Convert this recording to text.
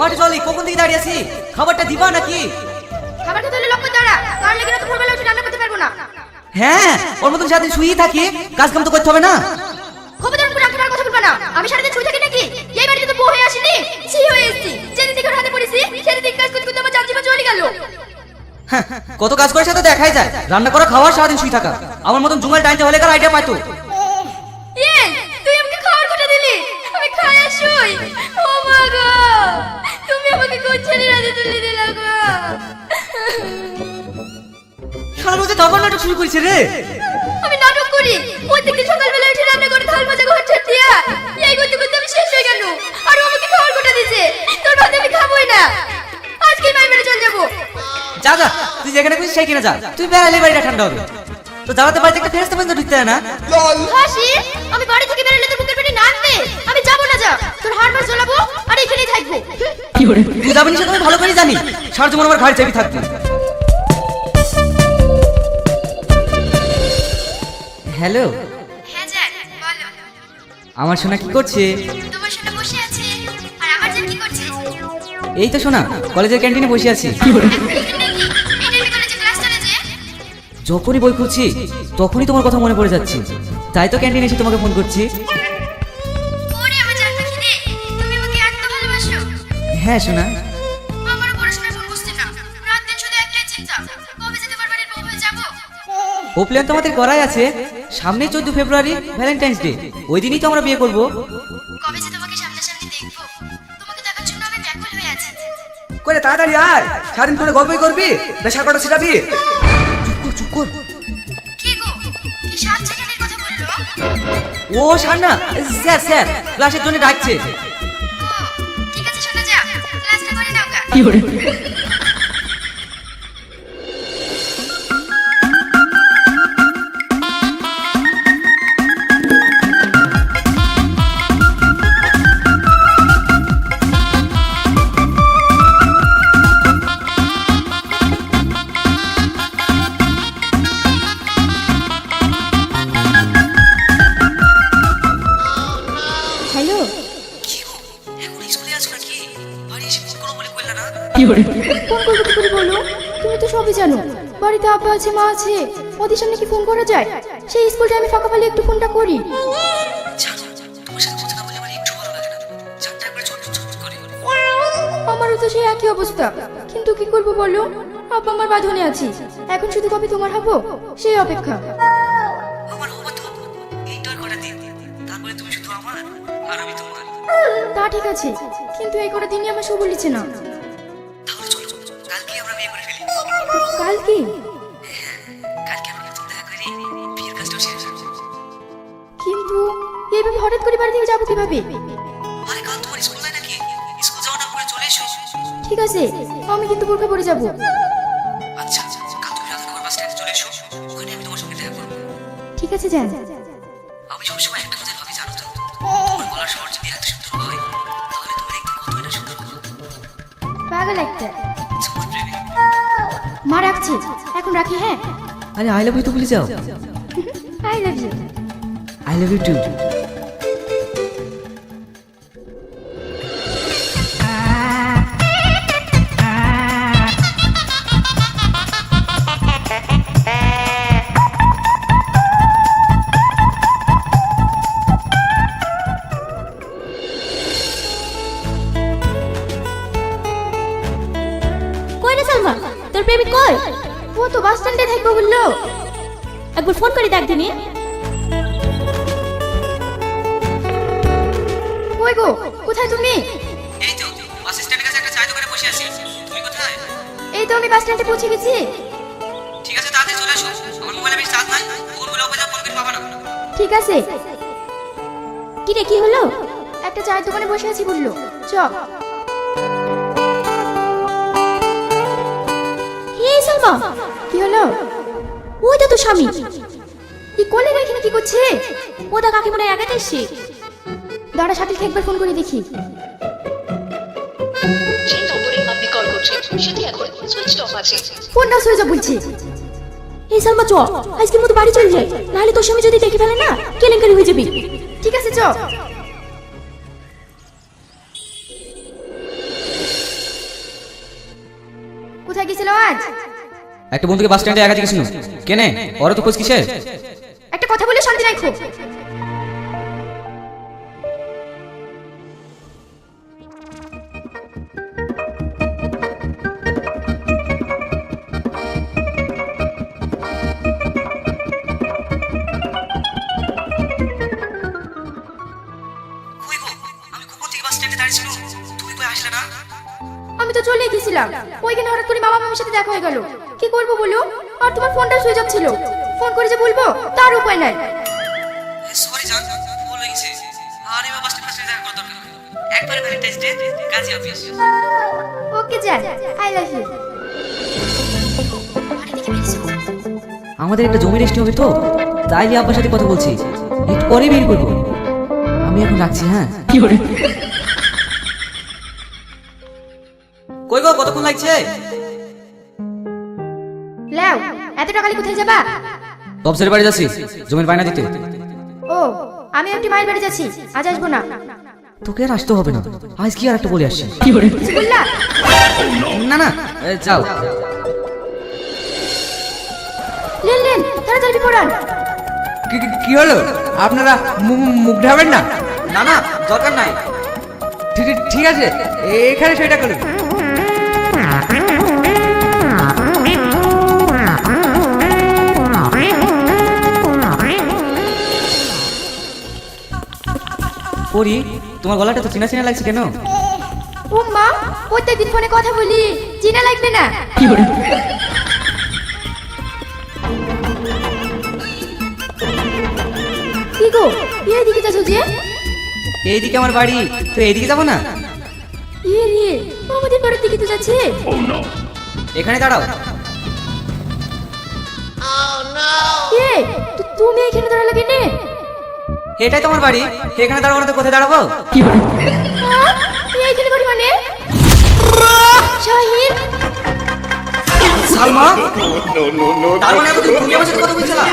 মাঠে চলি, কখন থেকে দাঁড়িয়ে আছি? খাবারটা দিবা নাকি? খাবার খেতে হলে লক্ষ্য দাঁড়া, কার লেগে তো ভোরবেলা উঠে রান্না করতে পারবো না। হ্যাঁ, ওর মতন সারাদিন শুয়েই থাকি, কাজ কাম তো করতে হবে না। খবরদার করে রাখতে কথা বলবা না। আমি সারাদিন শুয়ে থাকি নাকি? এই বাড়িতে তো বউ হয়ে আসিনি, ছি হয়ে এসেছি। যেদিন থেকে ওর হাতে পড়েছি সেদিন থেকে কাজ করতে করতে আমার জীবন চলে গেল। হ্যাঁ, কত কাজ করে সেটা দেখাই যায়, রান্না করা খাওয়া সারাদিন শুয়ে থাকা। আমার মতন জুমাল টাইমটা হলে কার আইডিয়া পাইতো। এই তুই আমাকে খাওয়ার কথা দিলি, আমি খাই আর শুই। ও মা গো, তুমি আমাকে কোন ছেলে রাতে তুলে দিলা গো? সারা রোজে খাবার নাটক শুরু করেছে রে। আমি নাটক করি, প্রত্যেকদিন সকালবেলা উঠে রান্না করে থাল মাজা ঘর ঝাড় দিয়া এই করতে করতে আমি শেষ হয়ে গেল। আর ও আমাকে খাওয়ার কথা দিছে, তোর ভাত আমি খাবোই না। আজকে মাই মেরে চলে যাবো। যা যা, তুই যেখানে খুশি সেইখানে যা, তুই বেড়ালে বাড়িটা ঠান্ডা হবে। তো যাওয়াতে বাড়িতে একটা ফেরস্তা পর্যন্ত ঢুকতে হয় না। হাসি, আমি বাড়ি থেকে বেরোলে তোর বুকের পেটে নাচবে। আমি যাবো না, যা, তোর হাড় মার জ্বলাবো আর এখানেই থাকবো। তুই যাবি না সেটা আমি ভালো করে জানি, সারা জীবন আমার ঘাড় চেপে থাকবি। হ্যালো, হ্যাঁ জান, বলো। আমার সোনা কি করছে? তোমার সাথে বসে আছে। আর আমার জান কি করছে? এই তো সোনা, কলেজের ক্যান্টিনে বসে আছি। যখনই বই খুঁজছি তখনই তোমার কথা মনে পড়ে যাচ্ছে, তাই তো ক্যান্টিনে এসে তোমাকে ফোন করছি। ওরে আমার জান পাখি রে, তুমি আমাকে এত ভালোবাসো। হ্যাঁ সোনা। আমার পড়াশোনায় মন বসছে না, রাত দিন শুধু একটাই চিন্তা, কবে যে তোমার বাড়ির বউ হয়ে যাবো। ও প্ল্যান তো আমাদের করাই আছে, সামনে 14 ফেব্রুয়ারি ভ্যালেন্টাইন্স ডে, ওই দিনই তো আমরা বিয়ে করব। কবে যে তোমাকে সামনাসামনি দেখবো, তোমাকে দেখার জন্য আমি ব্যাকুল হয়ে আছি। করে তাড়াতাড়ি আয়, সারাদিন ফোনে গল্পই করবি নেশা কটা ছিটাবি। চুপ কর। কি গো, কি 7 সেকেন্ডের কথা বললো? ও সান্না, স্যার স্যার ক্লাসের জন্য ডাকছে। ও, ঠিক আছে শোনা যা, ক্লাসটা করে নাও গা। হ্যালো, ফোন করবো কি করে বলো? তুমি তো সবই জানো, বাড়িতে আব্বা আছে, মা আছে, ওদের সামনে কি ফোন করা যায়? সেই স্কুল টাইমে ফাঁকা পেলে একটু ফোনটা করি। আমারও তো সেই একই অবস্থা, কিন্তু কি করবো বলো? আব্বা আমার বাঁধনে আছি, এখন শুধু কবে তোমার হবো সেই অপেক্ষা। তা ঠিক আছে, কিন্তু এই কটা দিনই আমার শুভ লিছে না। কাল কি? কিন্তু এইভাবে হঠাৎ করে বাড়ি থেকে যাবো কিভাবে? ঠিক আছে, আমি কিন্তু বোরখা পরে যাবো। ঠিক আছে যান। আমি সবসময় একটা কথা ভাবি জানো তো, তোমার গলার স্বর যদি এত সুন্দর হয় তাহলে তুমি দেখতে কতই না সুন্দর হবে। পাগল একটা। মা রাখছি, এখন রাখি। হ্যাঁ, আরে আই লাভ ইউ তো ভুলে যাও। I love you. I love you too. কই রে সালমা, তোর প্রেমিক কই? ও তো বাস স্ট্যান্ডে থাকবো বললো। একবার ফোন করে দেখ দিনি। কই গো, কোথায় তুমি? এই তো বাস স্ট্যান্ডের কাছে একটা চায়ের দোকানে বসে আছি। তুমি কোথায়? এই তো আমি বাস স্ট্যান্ডে পৌঁছে গেছি। ঠিক আছে, তাড়াতাড়ি চলে আসো, আমার মোবাইলে বেশি চার্জ নাই, ফোনগুলো ওপরে ফোন করে পাবা না। ঠিক আছে। কি রে, কি হলো? একটা চায়ের দোকানে বসে আছি বললো, চ। এই সালমা, কি হলো? ওইটা তো স্বামী। কি করলে এখানে কি করছে? ওটা কাকে মনে হয় একাতে এসছে। দাঁড়া, শাকিলকে একবার ফোন করে দেখি। যে নম্বরে আপনি কল করছেন সেটি এখন সুইচ অফ আছে। ফোনটা সুইচ অফ বলছি। এই সালমা চ, আজকের মতো বাড়ি চলে যাই, নাহলে তোর স্বামী যদি দেখে ফেলে না কেলেঙ্কারি হয়ে যাবি। ঠিক আছে, চ। কাজ? একটা বন্ধুকে বাস স্ট্যান্ডে একা জিজ্ঞেস কেনে ওরা তো খোঁজ কিসের? একটা কথা বলে শান্তি রাখো। কই গো, আমি কখন থেকে বাস স্ট্যান্ডে দাঁড়িয়ে ছিলাম, তুমি কই আসলে না? আমি তো চলে গেছিলাম, ওইখানে হঠাৎ করে বাবা মামির সাথে দেখা হয়ে গেল। কি করবো বলো? আর তোমার ফোনটা সুইচ অফ ছিল, ফোন করে যে বলবো তার উপায় নাই। সরি জান, ভুল হয়ে গেছে। আর এবার বাস স্ট্যান্ডে দেখা করার দরকার নেই। একবারে ভ্যালেন্টাইন্স ডে কাজী অফিস। ওকে যান, আই লাভ ইউ। আমাদের একটা জমি রেস্ট হবে তো, তাই নিয়ে আব্বার সাথে কথা বলছি, একটু পরে বের করবো। আমি এখন রাখছি। হ্যাঁ কি করে কই গো, কতক্ষণ লাগছে? লাও, এত টাকা নিয়ে কোথায় যাবা? তপসের বাড়ি যাচ্ছি জমির বায়না দিতে। ও, আমি একটি মায়ের বাড়ি যাচ্ছি, আজ আসবো না। তোকে আর আসতে হবে না, আজ কি আর একটা বলে আসছি। কিছু বললা? না না, যাও। লেন লেন, তাড়াতাড়ি পড়ান। কি হলো, আপনারা মুখ ঢাবেন না? না না, দরকার নাই। ঠিক আছে, এখানে সেটা করুন। পরি, তোমার গলাটা তো চিনা চিনা লাগছে কেন? ও মা, প্রত্যেকদিন ফোনে কথা বলি, চিনা লাগবে না? কি গো, এইদিকে যাচ্ছ যে? এইদিকে আমার বাড়ি, তো এইদিকে যাবো না? ইয়ে রে, আমাদের বাড়ির দিকে তো যাচ্ছে। এখানে দাঁড়াও। এ, তুমি এখানে দাঁড়ালে কেন? এটাই তোমার বাড়ি, এখানে দাঁড়াবো না তো কোথায় দাঁড়াবো? এইখানে বাড়ি মানে? শাহিন, সালমা, তার মানে এতদিন তুমি আমার সাথে কথা বলছিলা?